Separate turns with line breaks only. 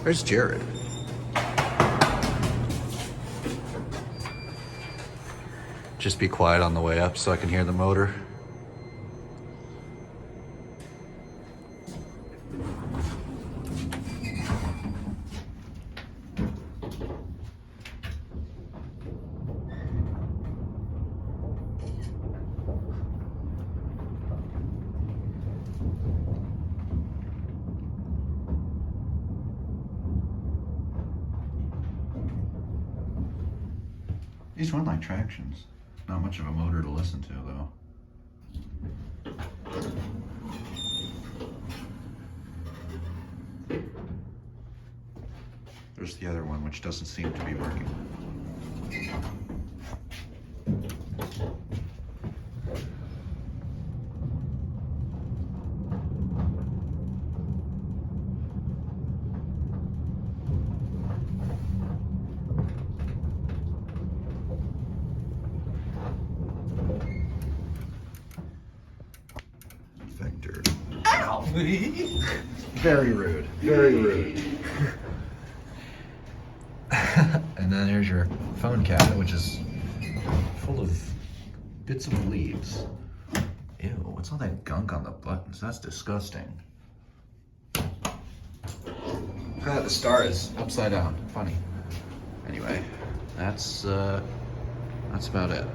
Where's Jared? Just be quiet on the way up so I can hear the motor. These run like tractions. Not much of a motor to listen to, though. There's the other one, which doesn't seem to be working. FIXTURES. Ow! Very rude. Very rude. And then here's your phone cabinet, which is full of bits of leaves. Ew, what's all that gunk on the buttons? That's disgusting. The star is upside down. Funny. Anyway, that's about it.